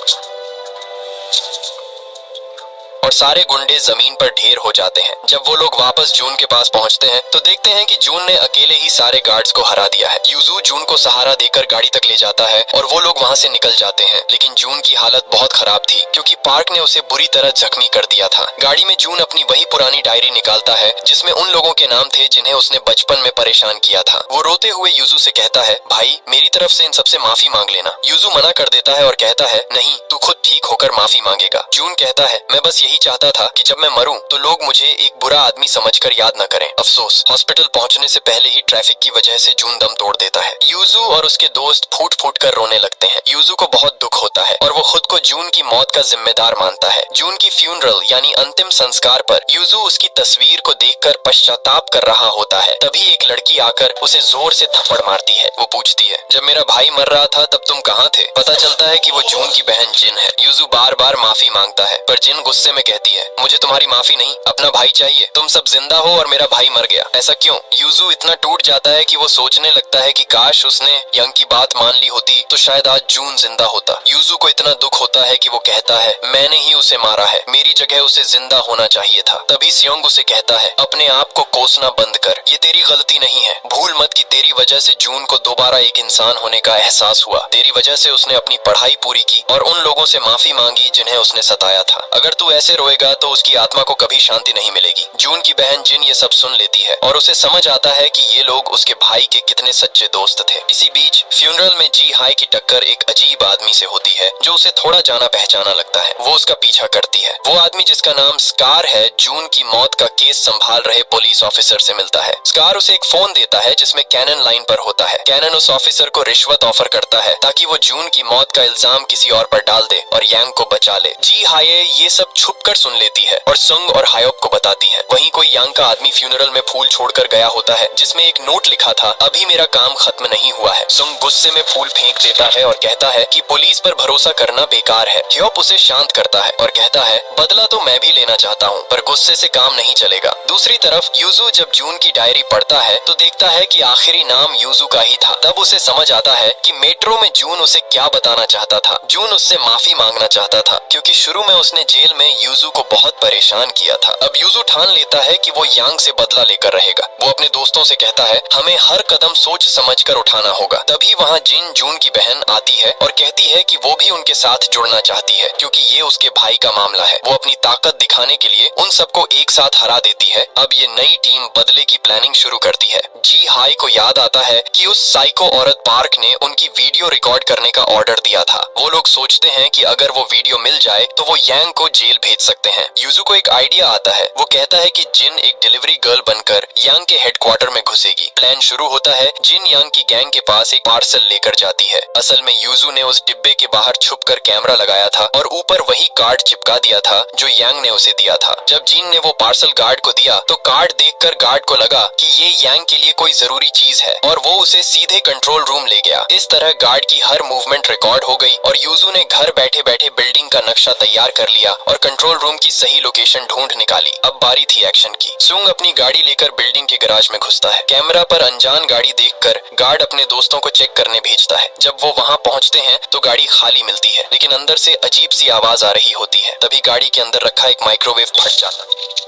और सारे गुंडे जमीन पर ढेर हो जाते हैं। जब वो लोग वापस जून के पास पहुंचते हैं तो देखते हैं कि जून ने अकेले ही सारे गार्ड्स को हरा दिया है। यूजू जून को सहारा देकर गाड़ी तक ले जाता है और वो लोग वहां से निकल जाते हैं, लेकिन जून की हालत बहुत खराब थी क्योंकि पार्क ने उसे बुरी तरह जख्मी कर दिया था। गाड़ी में जून अपनी वही पुरानी डायरी निकालता है जिसमें उन लोगों के नाम थे जिन्हें उसने बचपन में परेशान किया था। वो रोते हुए यूजू से कहता है, भाई मेरी तरफ से इन सबसे माफी मांग लेना। यूजू मना कर देता है और कहता है, नहीं, तू खुद ठीक होकर माफी मांगेगा। जून कहता है, मैं बस यही चाहता था कि जब मैं मरूं तो लोग मुझे एक बुरा आदमी समझकर याद न करें। अफसोस, हॉस्पिटल पहुंचने से पहले ही ट्रैफिक की वजह से जून दम तोड़ देता है। यूजू और उसके दोस्त फूट फूट कर रोने लगते हैं। यूजू को बहुत दुख होता है और वो खुद को जून की मौत का जिम्मेदार मानता है। जून की फ्यूनरल यानी अंतिम संस्कार पर यूजू उसकी तस्वीर को देखकर पश्चाताप कर रहा होता है। तभी एक लड़की आकर उसे जोर से थप्पड़ मारती है। वो पूछती है, जब मेरा भाई मर रहा था तब तुम कहाँ थे? पता चलता है कि वो जून की बहन जिन है। यूजू बार बार माफी मांगता है पर जिन गुस्से में कहती है, मुझे तुम्हारी माफी नहीं, अपना भाई चाहिए। तुम सब जिंदा हो और मेरा भाई मर गया, ऐसा क्यों? यूजू इतना टूट जाता है कि वो सोचने लगता है कि काश उसने यंग की बात मान ली होती तो शायद आज जून जिंदा होता। यूजू को इतना दुख होता है कि वो कहता है, मैंने ही उसे मारा है, मेरी जगह उसे जिंदा होना चाहिए था। तभी स्योंग उसे कहता है, अपने आप को कोसना बंद कर, ये तेरी गलती नहीं है। भूल मत कि तेरी वजह से जून को दोबारा एक इंसान होने का एहसास हुआ। तेरी वजह से उसने अपनी पढ़ाई पूरी की और उन लोगों से माफी मांगी जिन्हें उसने सताया था। अगर तू ऐसे रोएगा तो उसकी आत्मा को कभी शांति नहीं मिलेगी। जून की बहन जिन ये सब सुन लेती है और उसे समझ आता है कि ये लोग उसके भाई के कितने सच्चे दोस्त थे। इसी बीच फ्यूनरल में जी हाई की टक्कर एक अजीब आदमी से होती है जो उसे थोड़ा जाना पहचाना लगता है। वो उसका पीछा करती है। वो आदमी जिसका नाम स्कार है, जून की मौत का केस संभाल रहे पुलिस ऑफिसर से मिलता है। स्कार उसे एक फोन देता है जिसमें कैनन लाइन पर होता है। कैनन उस ऑफिसर को रिश्वत ऑफर करता है ताकि वो जून की मौत का इल्जाम किसी और पर डाल दे और यांग को बचा ले। जी हाये ये सब छुप कर सुन लेती है और सुंग और हायोक को बताती है। वहीं कोई यांग का आदमी फ्यूनरल में फूल छोड़कर गया होता है जिसमें एक नोट लिखा था, अभी मेरा काम खत्म नहीं हुआ है। सुंग गुस्से में फूल फेंक देता है और कहता है कि पुलिस पर भरोसा करना बेकार है। ह्योप उसे शांत करता है और कहता है, बदला तो मैं भी लेना चाहता हूँ पर गुस्से से काम नहीं चलेगा। दूसरी तरफ यूजू जब जून की डायरी पढ़ता है तो देखता है कि आखिरी नाम यूजू का ही था। तब उसे समझ आता है कि मेट्रो में जून उसे क्या बताना चाहता था। जून उससे माफी मांगना चाहता था क्योंकि शुरू में उसने जेल में यूजू को बहुत परेशान किया था। अब यूजू ठान लेता है कि वो यांग से बदला लेकर रहेगा। वो अपने दोस्तों से कहता है, हमें हर कदम सोच समझ कर उठाना होगा। तभी वहाँ जिन, जून की बहन, आती है और कहती है कि वो भी उनके साथ जुड़ना चाहती है क्योंकि ये उसके भाई का मामला है। वो अपनी ताकत दिखाने के लिए उन सबको एक साथ हरा देती है। अब ये नई टीम बदले की प्लानिंग शुरू करती है। जी हाई को याद आता है कि उस साइको औरत पार्क ने उनकी वीडियो रिकॉर्ड करने का ऑर्डर दिया था। वो लोग सोचते हैं कि अगर वो वीडियो मिल जाए तो वो यांग को जेल भेज सकते हैं। यूजू को एक आइडिया आता है। वो कहता है कि जिन एक डिलीवरी गर्ल बनकर यांग के हेडक्वार्टर में घुसेगी। प्लान शुरू होता है। जिन यांग की गैंग के पास एक पार्सल लेकर जाती है। असल में यूजू ने उस डिब्बे के बाहर छुपकर कैमरा लगाया था और ऊपर वही कार्ड चिपका दिया था जो यांग ने उसे दिया था। जब जिन ने वो पार्सल गार्ड को दिया तो कार्ड देखकर गार्ड को लगा कि ये यांग के लिए कोई जरूरी चीज है और वो उसे सीधे कंट्रोल रूम ले गया। इस तरह गार्ड की हर मूवमेंट रिकॉर्ड हो गई और यूजू ने घर बैठे बैठे बिल्डिंग का नक्शा तैयार कर लिया और कंट्रोल रूम की सही लोकेशन ढूंढ निकाली। अब बारी थी एक्शन की। सुंग अपनी गाड़ी लेकर बिल्डिंग के गैराज में घुसता है। कैमरा पर अनजान गाड़ी देखकर गार्ड अपने दोस्तों को चेक करने भेजता है। जब वो वहाँ पहुँचते हैं तो गाड़ी खाली मिलती है लेकिन अंदर से अजीब सी आवाज आ रही होती है। तभी गाड़ी के अंदर रखा एक माइक्रोवेव फट जाता है।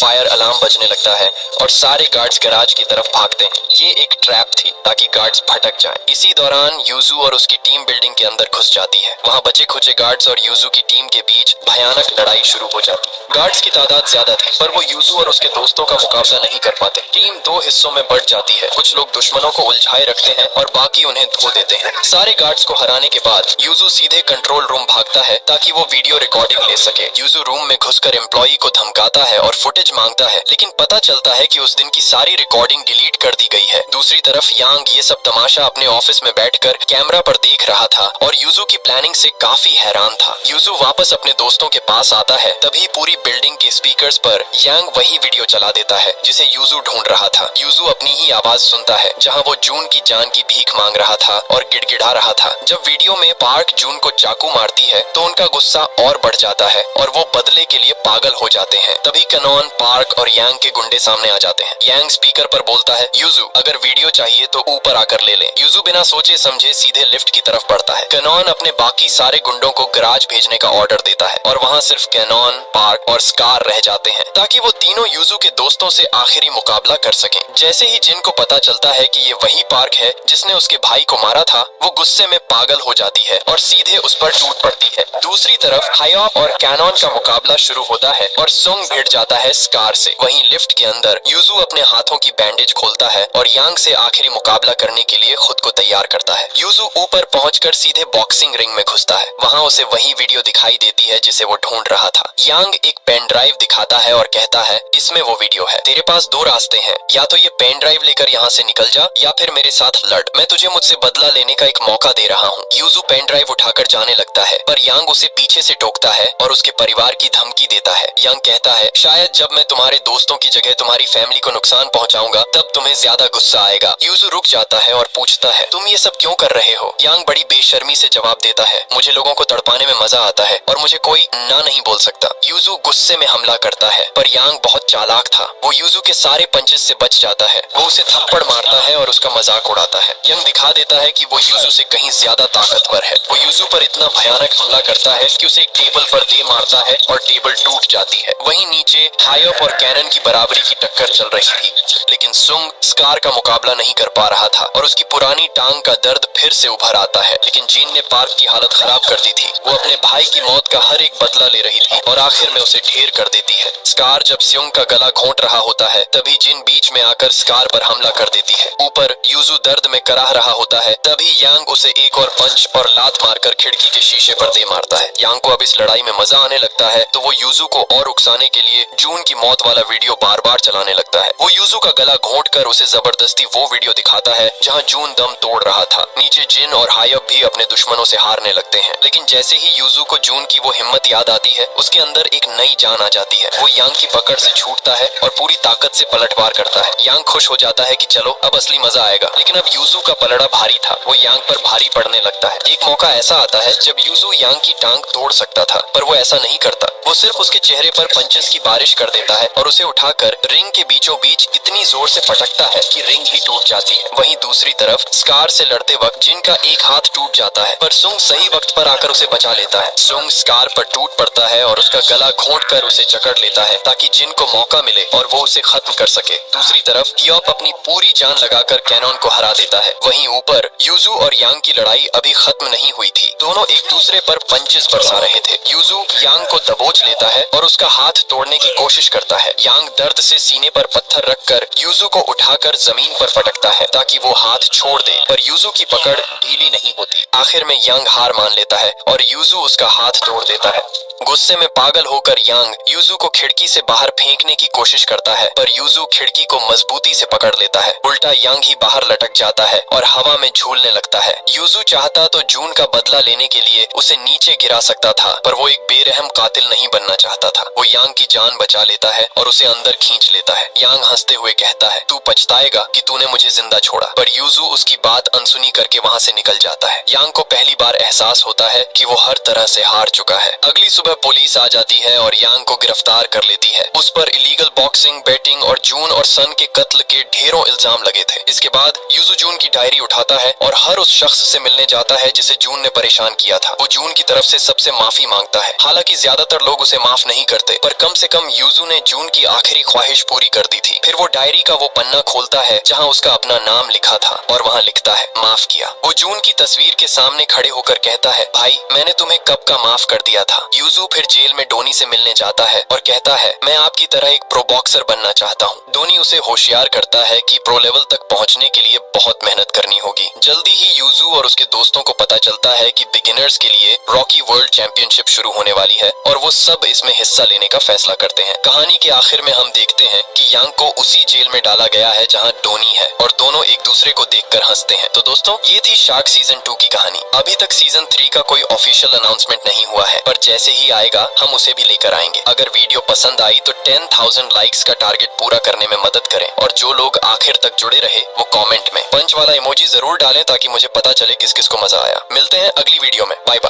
फायर अलार्म बजने लगता है और सारे गार्ड्स गैराज की तरफ भागते हैं। ये एक ट्रैप थी ताकि गार्ड्स भटक जाएं। इसी दौरान यूजू और उसकी टीम बिल्डिंग के अंदर घुस जाती है। वहाँ बचे खुचे गार्ड्स और यूजू की टीम के बीच भयानक लड़ाई शुरू हो जाती है। गार्ड्स की तादाद ज्यादा थी पर वो यूजू और उसके दोस्तों का मुकाबला नहीं कर पाते। टीम दो हिस्सों में बढ़ जाती है। कुछ लोग दुश्मनों को उलझाए रखते हैं और बाकी उन्हें धो देते हैं। सारे गार्ड्स को हराने के बाद यूजू सीधे कंट्रोल रूम भागता है ताकि वो वीडियो रिकॉर्डिंग ले सके। यूजू रूम में घुसकर एम्प्लॉई को धमकाता है और फुटेज मांगता है लेकिन पता चलता है कि उस दिन की सारी रिकॉर्डिंग डिलीट कर दी गई है। दूसरी तरफ यांग ये सब तमाशा अपने ऑफिस में बैठकर कैमरा पर देख रहा था और यूजू की प्लानिंग से काफी हैरान था। यूजू वापस अपने दोस्तों के पास आता है। तभी पूरी बिल्डिंग के स्पीकर्स पर यांग वही वीडियो चला देता है जिसे यूजू ढूंढ रहा था। यूजू अपनी ही आवाज सुनता है जहाँ वो जून की जान की भीख मांग रहा था और गिड़गिड़ा रहा था। जब वीडियो में पार्क जून को चाकू मारती है तो उनका गुस्सा और बढ़ जाता है और वो बदले के लिए पागल हो जाते हैं। तभी कैनॉन, पार्क और यांग के गुंडे सामने आ जाते हैं। यांग स्पीकर पर बोलता है, यूजू अगर वीडियो चाहिए तो ऊपर आकर ले ले। यूजू बिना सोचे समझे सीधे लिफ्ट की तरफ बढ़ता है। कैनॉन अपने बाकी सारे गुंडों को गैराज भेजने का ऑर्डर देता है और वहाँ सिर्फ कैनॉन, पार्क और स्कार रह जाते हैं ताकि वो तीनों यूजू के दोस्तों से आखिरी मुकाबला कर सकें। जैसे ही जिन को पता चलता है कि ये वही पार्क है जिसने उसके भाई को मारा था, वो गुस्से में पागल हो जाती है और सीधे उस पर टूट पड़ती है। दूसरी तरफ हायोक और कैनॉन का मुकाबला शुरू होता है और सुंग भिड़ जाता है स्कार से। वहीं लिफ्ट के अंदर यूजू अपने हाथों की बैंडेज खोलता है और यांग से आखिरी मुकाबला करने के लिए खुद को तैयार करता है। यूजू ऊपर पहुंचकर सीधे बॉक्सिंग रिंग में घुसता है। वहां उसे वही वीडियो दिखाई देती है जिसे वो ढूंढ रहा था। यांग एक पेन ड्राइव दिखाता है और कहता है, इसमें वो वीडियो है। तेरे पास दो रास्ते हैं, या तो ये पेन ड्राइव लेकर यहाँ से निकल जा या फिर मेरे साथ लड़। मैं तुझे मुझसे बदला लेने का एक मौका दे रहा हूँ। यूजू पेन ड्राइव उठाकर जाने लगता है, पर यांग उसे पीछे से टोकता है और उसके परिवार की धमकी देता है। यांग कहता है, शायद जब मैं तुम्हारे दोस्तों की जगह तुम्हारी फैमिली को नुकसान पहुंचाऊंगा तब तुम्हें ज्यादा गुस्सा आएगा। यूजू रुक जाता है और पूछता है, तुम ये सब क्यों कर रहे हो? यांग बड़ी बेशर्मी से जवाब देता है, मुझे लोगों को तड़पाने में मजा आता है और मुझे कोई ना नहीं बोल सकता। यूजू गुस्से में हमला करता है, पर यांग बहुत चालाक था। वो यूजू के सारे पंचेस से बच जाता है। वो उसे थप्पड़ मारता है और उसका मजाक उड़ाता है। यांग दिखा देता है कि वो यूजू से कहीं ज्यादा ताकतवर है। वो यूजू पर इतना भयानक हमला करता है कि उसे एक टेबल पर दे मारता है और टेबल टूट जाती है। वहीं नीचे हायप और कैनन की बराबरी की टक्कर चल रही थी, लेकिन सुंग स्कार का मुकाबला नहीं कर पा रहा था और उसकी पुरानी टांग का दर्द फिर से उभर आता है। लेकिन जीन ने पार्क की हालत खराब कर दी थी। वो अपने भाई की मौत का हर एक बदला ले रही थी और आखिर में उसे ढेर कर देती है। स्कार जब स्युंग का गला घोंट रहा होता है तभी जिन बीच में आकर स्कार पर हमला कर देती है। ऊपर यूजू दर्द में कराह रहा होता है, तभी यांग उसे एक और पंच और लात मारकर खिड़की के शीशे पर दे मारता है। यांग को अब इस लड़ाई में मजा आने लगता है तो वो यूजू को और उकसाने के लिए जून की मौत वाला वीडियो बार बार चलाने लगता है। वो यूजू का गला घोंट कर उसे जबरदस्ती वो वीडियो दिखाता है जहाँ जून दम तोड़ रहा था। नीचे जिन और हायब भी अपने दुश्मनों से हारने लगते हैं, लेकिन जैसे ही यूजू को जून की वो हिम्मत याद आती है उसके अंदर एक नई जान आ जाती है। वो यांग की पकड़ से छूटता है और पूरी ताकत से पलटवार करता है। यांग खुश हो जाता है कि चलो अब असली मजा आएगा, लेकिन अब यूजू का पलड़ा भारी था। वो यांग पर भारी पड़ने लगता है। एक मौका ऐसा आता है जब यूजू यांग की टांग तोड़ सकता था, पर वो ऐसा नहीं करता। वो सिर्फ उसके चेहरे पर पंचेस की बारिश कर देता है और उसे उठाकर रिंग के बीचों बीच इतनी जोर से पटकता है कि रिंग ही टूट जाती है। वहीं दूसरी तरफ स्कार से लड़ते वक्त जिन का एक हाथ टूट जाता है, पर सुंग सही वक्त पर आकर उसे बचा लेता है। सुंग स्कार पर टूट पड़ता है और उसका गला घोंट कर उसे जकड़ लेता है ताकि जिन को मौका मिले और वो उसे खत्म कर सके। दूसरी तरफ हियोप अपनी पूरी जान लगाकर कैनन को हरा देता है। वहीं ऊपर यूजू और यांग की लड़ाई अभी खत्म नहीं हुई थी। दोनों एक दूसरे पर पंचेस बरसा रहे थे। यूजू यांग को दबोच लेता है और उसका हाथ तोड़ने की कोशिश करता है। यांग दर्द से सीने पर पत्थर रखकर यूजू को उठाकर जमीन पर पटकता है ताकि वो हाथ छोड़ दे, पर यूजू की पकड़ ढीली नहीं होती। आखिर में यांग हार मान लेता है और यूजू उसका हाथ तोड़ देता है। गुस्से में पागल होकर यांग यूजू को खिड़की से बाहर फेंकने की कोशिश करता है, पर यूजू खिड़की को मजबूती से पकड़ लेता है। उल्टा यांग ही बाहर लटक जाता है और हवा में झूलने लगता है। यूजू चाहता तो जून का बदला लेने के लिए उसे नीचे गिरा सकता था, पर वो एक बेरहम कातिल नहीं बनना चाहता था। वो यांग की जान बचा लेता है और उसे अंदर खींच लेता है। यांग हंसते हुए कहता है, तू पछताएगा कि तूने मुझे जिंदा छोड़ा, पर यूजू उसकी बात अनसुनी करके वहाँ से निकल जाता है। यांग को पहली बार एहसास होता है कि वो हर तरह से हार चुका है। अगली सुबह पुलिस आ जाती है और यांग को गिरफ्तार कर लेती है। उस पर इलीगल बॉक्सिंग, बेटिंग और जून और सन के कत्ल के ढेरों इल्जाम लगे थे। इसके बाद यूजू जून की डायरी उठाता है और हर उस शख्स से मिलने जाता है जिसे जून ने परेशान किया था। वो जून की तरफ से सबसे माफी मांगता है। हालांकि ज्यादातर लोग उसे माफ नहीं करते, पर कम से कम यूजू ने जून की आखिरी ख्वाहिश पूरी कर दी थी। फिर वो डायरी का वो पन्ना खोलता है जहाँ उसका अपना नाम लिखा था और वहाँ लिखता है, माफ किया। वो जून की तस्वीर के सामने खड़े होकर कहता है, भाई मैंने तुम्हें कब का माफ कर दिया था। यूजू फिर जेल में डोनी से मिलने जाता है और कहता है, मैं आपकी तरह एक प्रो बॉक्सर बनना चाहता हूँ। डोनी उसे होशियार करता है कि प्रो लेवल तक पहुँचने के लिए बहुत मेहनत करनी होगी। जल्दी ही यूजू और उसके दोस्तों को पता चलता है कि बिगिनर्स के लिए रॉकी वर्ल्ड चैंपियनशिप शुरू होने वाली है और वो सब इसमें हिस्सा लेने का फैसला करते हैं। कहानी के आखिर में हम देखते हैं कि यांग को उसी जेल में डाला गया है जहाँ डोनी है और दोनों एक दूसरे को देखकर हंसते हैं। तो दोस्तों, ये थी शार्क सीजन 2 की कहानी। अभी तक सीजन 3 का कोई ऑफिशियल अनाउंसमेंट नहीं हुआ है, पर जैसे ही आएगा हम उसे भी लेकर आएंगे। अगर वीडियो पसंद आई तो 10,000 लाइक्स का टारगेट पूरा करने में मदद करें और जो लोग आखिर तक जुड़े रहे वो कमेंट में पंच वाला इमोजी जरूर डालें ताकि मुझे पता चले किस किस को मजा आया। मिलते हैं अगली वीडियो में। Bye bye.